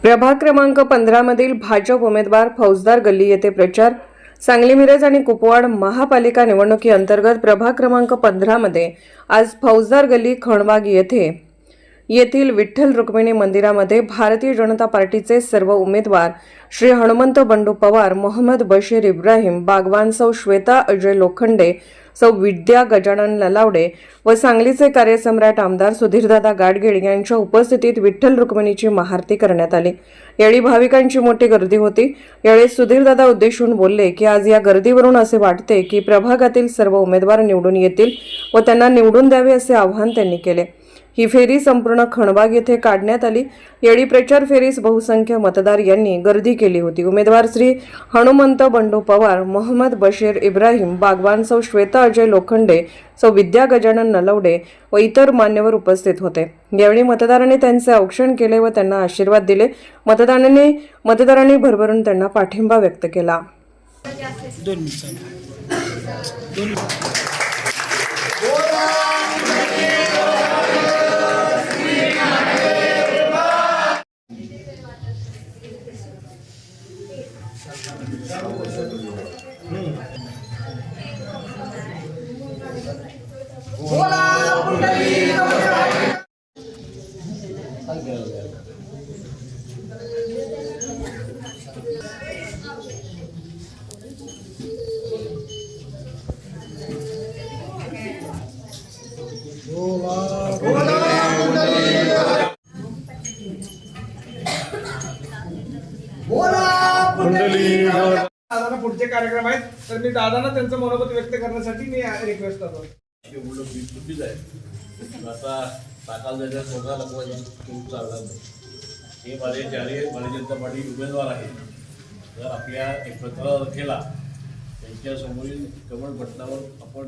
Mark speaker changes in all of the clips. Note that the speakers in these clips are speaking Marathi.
Speaker 1: प्रभाग क्रमांक 15 मधील भाजप उमेदवार फौजदार गल्ली येथे प्रचार। सांगली मिरज आणि कुपवाड महापालिका निवडणुकीअंतर्गत प्रभाग क्रमांक 15 मध्ये आज फौजदार गल्ली खणबाग येथील विठ्ठल रुक्मिणी मंदिरामध्ये भारतीय जनता पार्टीचे सर्व उमेदवार श्री हनुमंत बंडू पवार, मोहम्मद बशीर इब्राहिम बागवान, सौ श्वेता अजय लोखंडे, सौ विद्या गजानन ललावडे व सांगलीचे कार्यसम्राट आमदार सुधीरदादा गाडगीळ यांच्या उपस्थितीत विठ्ठल रुक्मिणीची महाआरती करण्यात आली। यावेळी भाविकांची मोठी गर्दी होती। यावेळी सुधीरदादा उद्देशून बोलले की आज या गर्दीवरून असे वाटते की प्रभागातील सर्व उमेदवार निवडून येतील व त्यांना निवडून द्यावे असे आवाहन त्यांनी केले। ही फेरी संपूर्ण खणबाग येथे काढण्यात आली। यावेळी प्रचार फेरीस बहुसंख्य मतदार यांनी गर्दी केली होती। उमेदवार श्री हनुमंत बंडू पवार, मोहम्मद बशीर इब्राहिम बागवान, सौ श्वेता अजय लोखंडे, सौ विद्या गजानन नलवडे व इतर मान्यवर उपस्थित होते। यावेळी मतदारांनी त्यांचे औक्षण केले व त्यांना आशीर्वाद दिले। मतदारांनी भरभरून त्यांना पाठिंबा व्यक्त केला।
Speaker 2: दादा पुढचे कार्यक्रम आहेत तर मी दादांना त्यांचं मनोगत व्यक्त करण्यासाठी मी रिक्वेस्ट करतो।
Speaker 3: आता साकाल जायच्या स्वतः लपवायची खूप चालणार नाही। हे माझे चारही भारतीय जनता पार्टी उमेदवार आहेत। जर आपल्या एक पत्र केला त्यांच्यासमोरील कमळ बटनावर आपण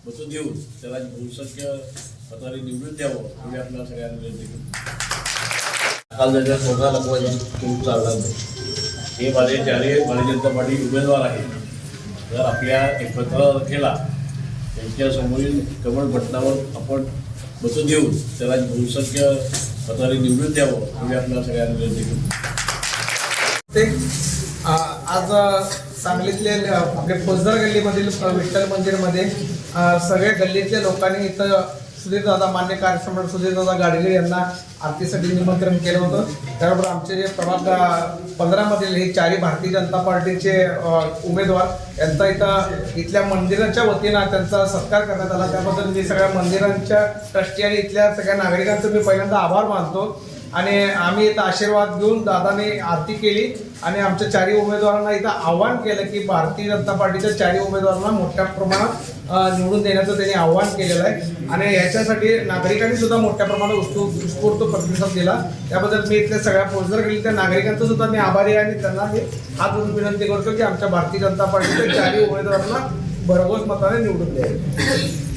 Speaker 3: मतं देऊन त्याला बहुसंख्य मतांनी निवडून द्यावं म्हणजे आपल्याला सगळ्यांना विनंती करतो। साकाल जायच्या स्वतः लपवायची खूप चालणार नाही। हे माझे चारही भारतीय जनता पार्टी उमेदवार आहेत। जर आपल्या एक पत्र केला त्यांच्यासमोरील कमळ बटनावर आपण मतं देऊन त्याला बहुसंख्य मतांनी निवडून द्यावं म्हणजे आपल्याला सगळ्यांना विनंती करतो।
Speaker 2: आज सांगलीतले आपले फौजदार गल्लीमधील विठ्ठल मंदिरमध्ये सगळ्या गल्लीतल्या लोकांनी इथं सुधीरदादा मान्य कार्यसम्राट सुधीरदादा गाडगीळ यांना आरतीसाठी निमंत्रण केलं होतं। त्याबरोबर आमचे जे प्रभाग 15 मधील हे चारही भारतीय जनता पार्टीचे उमेदवार यांचा इथल्या मंदिराच्या वतीनं त्यांचा सत्कार करण्यात आला। त्याबद्दल मी सगळ्या मंदिरांच्या ट्रस्टी आणि इथल्या सगळ्या नागरिकांचं मी पहिल्यांदा आभार मानतो। आणि आम्ही इथं आशीर्वाद घेऊन दादाने आरती केली आणि आमच्या चारही उमेदवारांना इथं आव्हान केलं की भारतीय जनता पार्टीच्या चारही उमेदवारांना मोठ्या प्रमाणात निवडून देण्याचं त्यांनी आव्हान केलेलं आहे आणि याच्यासाठी नागरिकांनी सुद्धा मोठ्या प्रमाणात उत्स्फूर्त प्रतिसाद दिला। त्याबद्दल मी इथल्या सगळ्या फौजदार गल्लीतल्या नागरिकांचा सुद्धा मी आभारी आहे आणि त्यांना मी हात जोडून विनंती करतो की आमच्या भारतीय जनता पार्टीच्या चारही उमेदवारांना भरघोस मताने निवडून द्यावे।